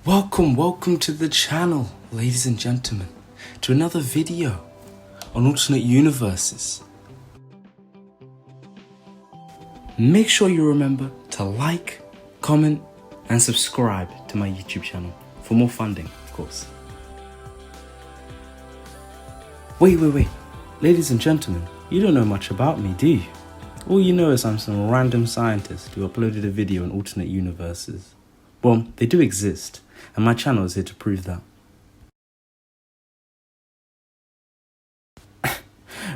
Welcome to the channel, ladies and gentlemen, to another video on alternate universes. Make sure you remember to like, comment, and subscribe to my YouTube channel for more funding, of course. Wait. Ladies and gentlemen, you don't know much about me, do you? All you know is I'm some random scientist who uploaded a video on alternate universes. Well, they do exist, and my channel is here to prove that.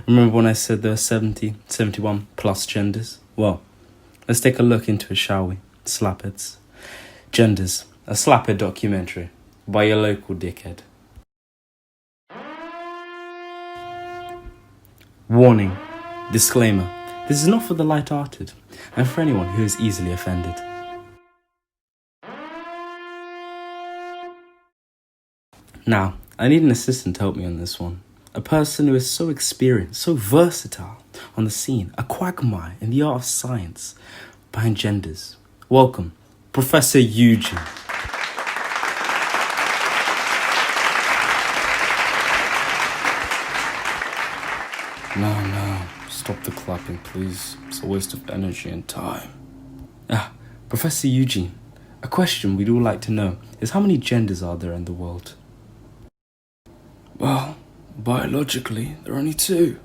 Remember when I said there are 71 plus genders? Well, let's take a look into it, shall we? Slapheads. Genders, a Slaphead documentary by your local dickhead. Warning, disclaimer, this is not for the light-hearted and for anyone who is easily offended. Now, I need an assistant to help me on this one. A person who is so experienced, so versatile on the scene, a quagmire in the art of science behind genders. Welcome, Professor Eugene. No, stop the clapping, please. It's a waste of energy and time. Professor Eugene, a question we'd all like to know is how many genders are there in the world? Well, biologically, there are only two.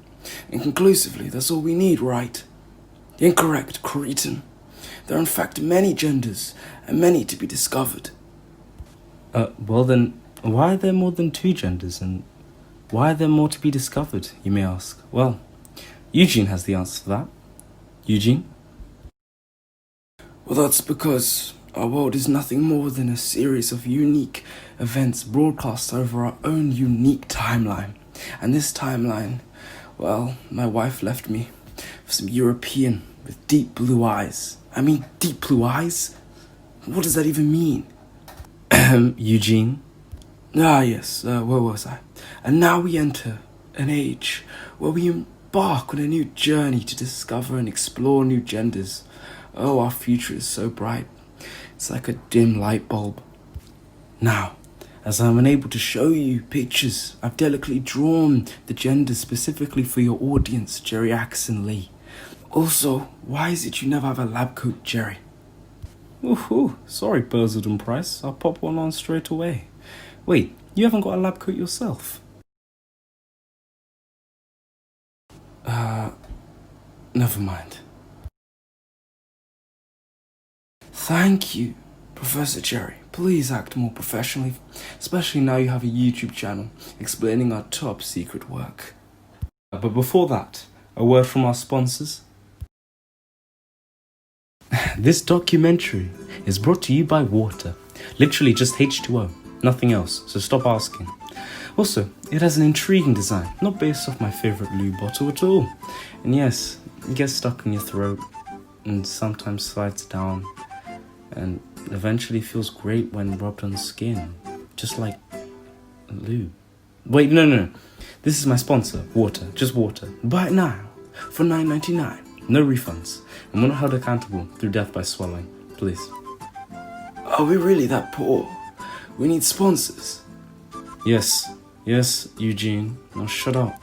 And conclusively, that's all we need, right? Incorrect, cretin. There are in fact many genders, and many to be discovered. Well then, why are there more than two genders, and why are there more to be discovered, you may ask? Well, Eugene has the answer to that. Eugene? Well, that's because our world is nothing more than a series of unique events broadcast over our own unique timeline. And this timeline, well, my wife left me for some European with deep blue eyes. I mean, deep blue eyes? What does that even mean? Eugene? Yes, where was I? And now we enter an age where we embark on a new journey to discover and explore new genders. Oh, our future is so bright. It's like a dim light bulb. Now, as I'm unable to show you pictures, I've delicately drawn the genders specifically for your audience, Jerry-Ackerson Lee. Also, why is it you never have a lab coat, Jerry? Sorry, Buzzard and Price. I'll pop one on straight away. Wait, you haven't got a lab coat yourself? Never mind. Thank you, Professor Jerry. Please act more professionally, especially now you have a YouTube channel explaining our top secret work. But before that, a word from our sponsors. This documentary is brought to you by water. Literally just H2O, nothing else, so stop asking. Also, it has an intriguing design, not based off my favourite lube bottle at all. And yes, it gets stuck in your throat and sometimes slides down and eventually feels great when rubbed on the skin, just like lube. Wait, no. This is my sponsor, water, just water. Buy it now for $9.99. No refunds. And we're not held accountable through death by swallowing. Please. Are we really that poor? We need sponsors. Yes, Eugene. Now shut up.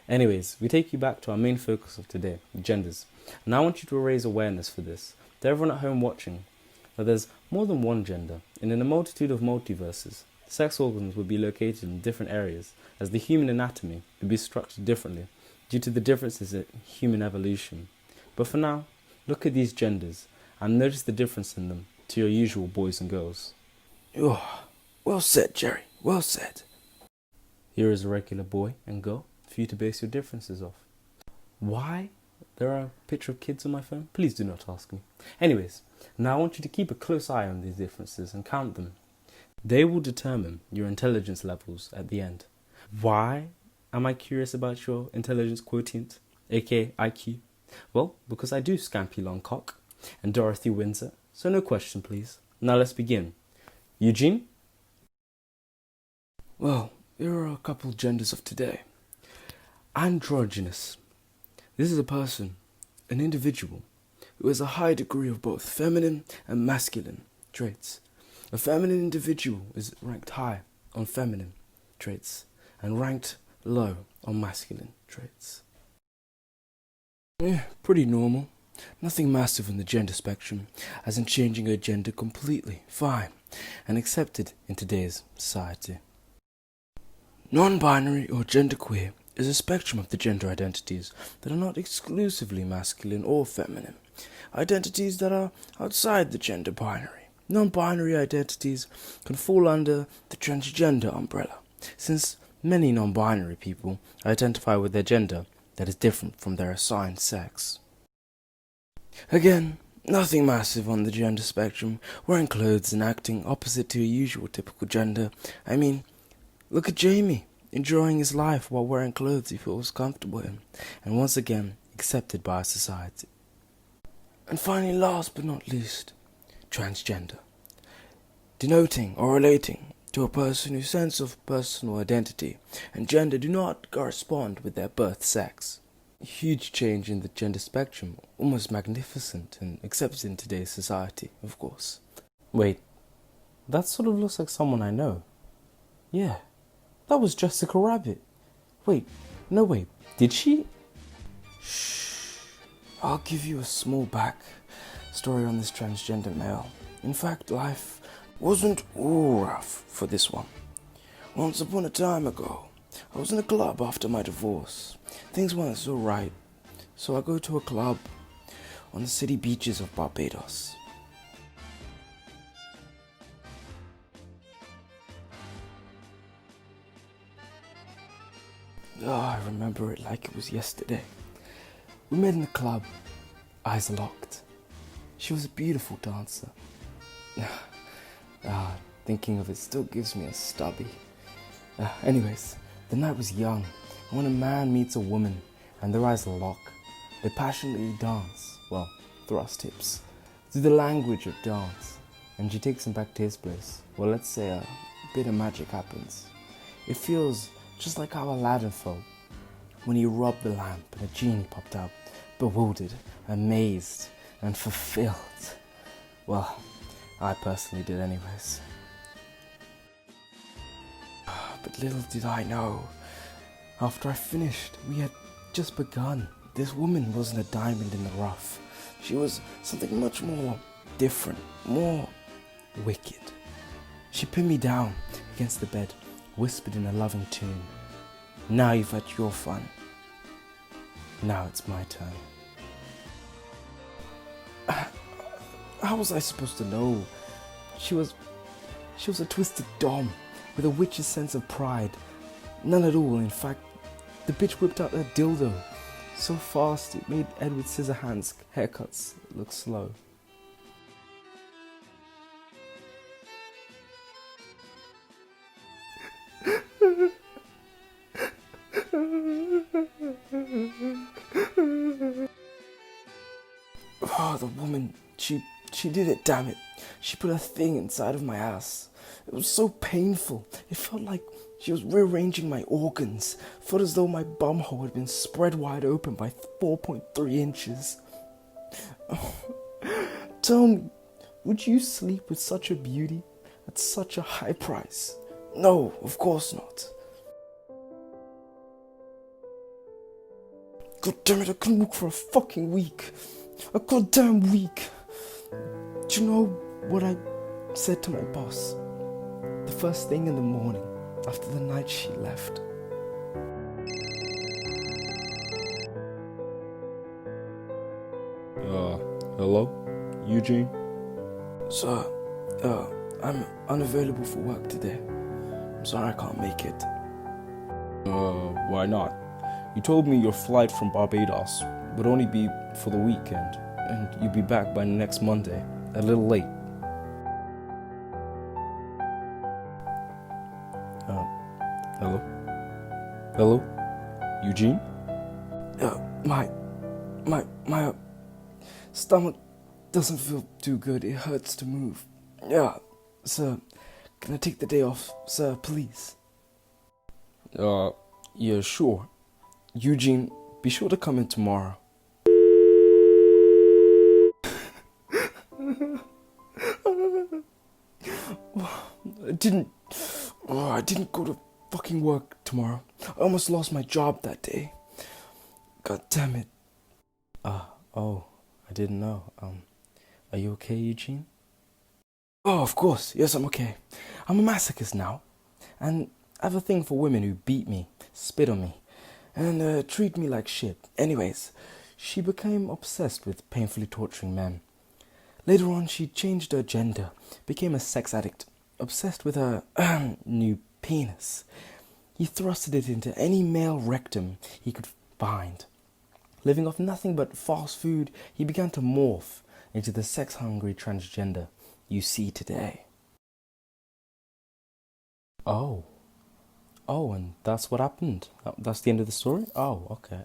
Anyways, we take you back to our main focus of today, genders. And I want you to raise awareness for this, to everyone at home watching, that there's more than one gender, and in a multitude of multiverses, sex organs would be located in different areas, as the human anatomy would be structured differently, due to the differences in human evolution. But for now, look at these genders, and notice the difference in them to your usual boys and girls. Oh, well said, Jerry, well said. Here is a regular boy and girl for you to base your differences off. Why there are a picture of kids on my phone? Please do not ask me. Anyways, now I want you to keep a close eye on these differences and count them. They will determine your intelligence levels at the end. Why am I curious about your intelligence quotient, aka IQ? Well, because I do Scampy Longcock and Dorothy Windsor, so no question please. Now let's begin. Eugene? Well, there are a couple genders of today. Androgynous. This is a person, an individual, who has a high degree of both feminine and masculine traits. A feminine individual is ranked high on feminine traits and ranked low on masculine traits. Pretty normal. Nothing massive on the gender spectrum, as in changing her gender completely. Fine, and accepted in today's society. Non-binary or genderqueer is a spectrum of the gender identities that are not exclusively masculine or feminine. Identities that are outside the gender binary. Non-binary identities can fall under the transgender umbrella, since many non-binary people identify with their gender that is different from their assigned sex. Again, nothing massive on the gender spectrum, wearing clothes and acting opposite to a usual typical gender. I mean, look at Jamie, enjoying his life while wearing clothes he feels comfortable in, and once again accepted by society. And finally, last but not least, transgender, denoting or relating to a person whose sense of personal identity and gender do not correspond with their birth sex. Huge change in the gender spectrum, almost magnificent and accepted in today's society, of course. Wait, that sort of looks like someone I know. Yeah, that was Jessica Rabbit. Wait, did she? Shh, I'll give you a small back story on this transgender male. In fact, life wasn't all rough for this one. Once upon a time ago, I was in a club after my divorce. Things weren't so right, so I go to a club on the city beaches of Barbados. I remember it like it was yesterday. We met in the club, eyes locked. She was a beautiful dancer. Thinking of it still gives me a stubby. Anyways, the night was young, and when a man meets a woman and their eyes lock, they passionately dance, thrust hips, through the language of dance, and she takes him back to his place. Well, let's say a bit of magic happens. It feels just like how Aladdin felt when he rubbed the lamp and a genie popped out, bewildered, amazed, and fulfilled. Well, I personally did anyways. But little did I know, after I finished, we had just begun. This woman wasn't a diamond in the rough. She was something much more different, more wicked. She pinned me down against the bed, whispered in a loving tune, "Now you've had your fun. Now it's my turn." How was I supposed to know? She was a twisted dom with a witch's sense of pride. None at all, in fact. The bitch whipped out her dildo so fast it made Edward Scissorhands' haircuts look slow. The woman, she did it, damn it. She put a thing inside of my ass. It was so painful. It felt like she was rearranging my organs. Felt as though my bumhole had been spread wide open by 4.3 inches. Tell me, would you sleep with such a beauty at such a high price? No, of course not. God damn it, I couldn't walk for a fucking week. A goddamn week. Do you know what I said to my boss the first thing in the morning after the night she left? Hello? Eugene? Sir, I'm unavailable for work today. I'm sorry I can't make it. Why not? You told me your flight from Barbados would only be for the weekend, and you'd be back by next Monday, a little late. Hello? Hello? Eugene? My stomach doesn't feel too good. It hurts to move. Yeah, sir, can I take the day off, sir, please? Yeah, sure. Eugene, be sure to come in tomorrow. I didn't go to fucking work tomorrow. I almost lost my job that day. God damn it. Oh, I didn't know. Are you okay, Eugene? Oh, of course. Yes, I'm okay. I'm a masochist now. And I have a thing for women who beat me, spit on me, and treat me like shit. Anyways, she became obsessed with painfully torturing men. Later on, she changed her gender, became a sex addict, obsessed with her new penis. He thrusted it into any male rectum he could find. Living off nothing but fast food, he began to morph into the sex-hungry transgender you see today. Oh, and that's what happened. That's the end of the story? Oh, okay.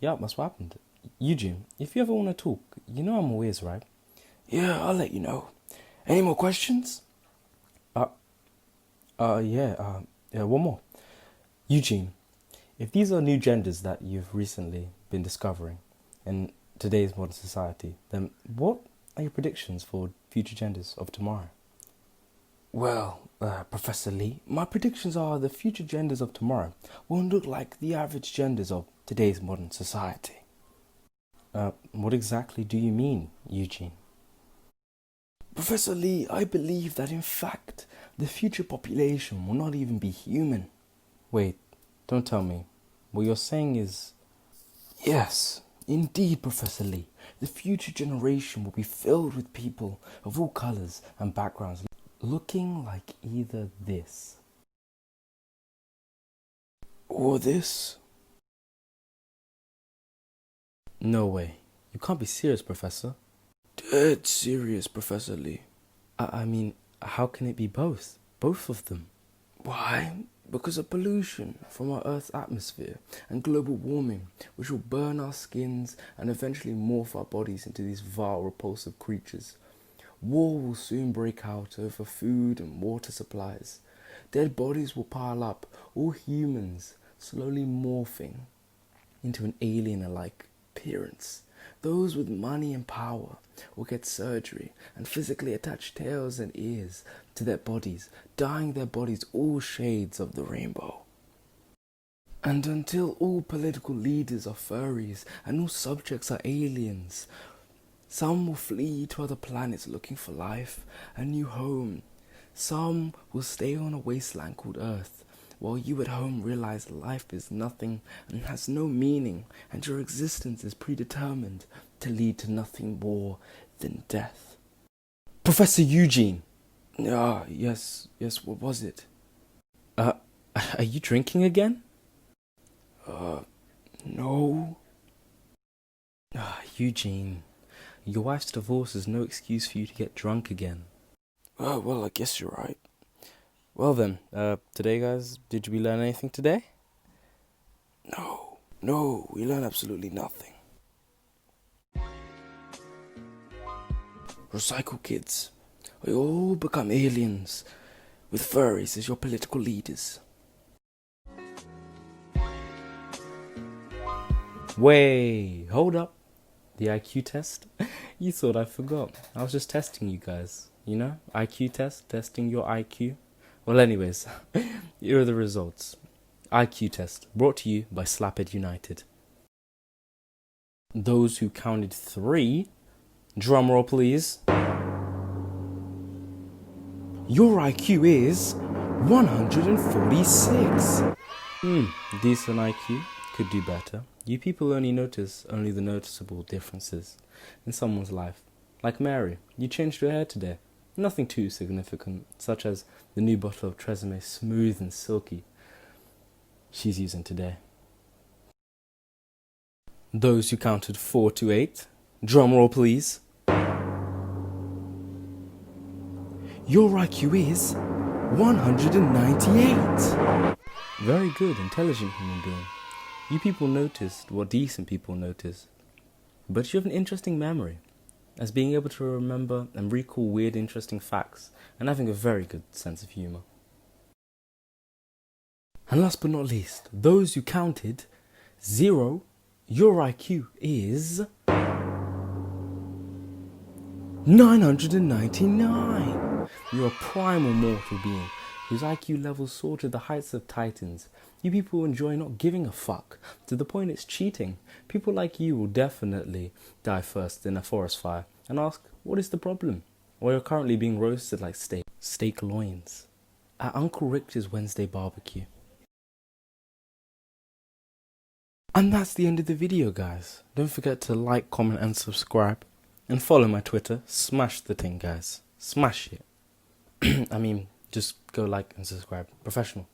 Yeah, that's what happened. Eugene, if you ever want to talk, you know I'm always right. Yeah, I'll let you know. Any more questions? Yeah, one more. Eugene, if these are new genders that you've recently been discovering in today's modern society, then what are your predictions for future genders of tomorrow? Well, Professor Lee, my predictions are the future genders of tomorrow won't look like the average genders of today's modern society. What exactly do you mean, Eugene? Professor Lee, I believe that in fact, the future population will not even be human. Wait, don't tell me. What you're saying is... Yes, indeed, Professor Lee. The future generation will be filled with people of all colours and backgrounds, looking like either this or this. No way. You can't be serious, Professor. Dead serious, Professor Lee. I mean, how can it be both? Both of them? Why? Because of pollution from our Earth's atmosphere and global warming, which will burn our skins and eventually morph our bodies into these vile, repulsive creatures. War will soon break out over food and water supplies. Dead bodies will pile up, all humans slowly morphing into an alien-alike appearance. Those with money and power will get surgery and physically attach tails and ears to their bodies, dyeing their bodies all shades of the rainbow. And until all political leaders are furries and all subjects are aliens, some will flee to other planets looking for life, a new home. Some will stay on a wasteland called Earth, while you at home realize life is nothing and has no meaning, and your existence is predetermined to lead to nothing more than death. Professor Eugene! Yes, what was it? Are you drinking again? No. Eugene, your wife's divorce is no excuse for you to get drunk again. Well, I guess you're right. Well then, today guys, did we learn anything today? No, we learned absolutely nothing. Recycle kids, we all become aliens, with furries as your political leaders. Wait, hold up. The IQ test? You thought I forgot. I was just testing you guys. You know, IQ test, testing your IQ. Well, anyways, here are the results. IQ test, brought to you by Slaphead United. Those who counted 3, drumroll please. Your IQ is 146. Decent IQ, could do better. You people only notice the noticeable differences in someone's life. Like Mary, you changed your hair today. Nothing too significant, such as the new bottle of Tresemme Smooth and Silky she's using today. Those who counted 4 to 8, drumroll please. Your IQ is 198. Very good, intelligent human being. You people noticed what decent people notice. But you have an interesting memory, as being able to remember and recall weird, interesting facts, and having a very good sense of humour. And last but not least, those who counted 0, your IQ is 999. You're a primal mortal being whose IQ levels soar to the heights of titans. You people enjoy not giving a fuck to the point it's cheating. People like you will definitely die first in a forest fire and ask, what is the problem? Or you're currently being roasted like steak loins at Uncle Rich's Wednesday barbecue. And that's the end of the video, guys. Don't forget to like, comment and subscribe. And follow my Twitter. Smash the thing, guys. Smash it. I mean, just go like and subscribe. Professional.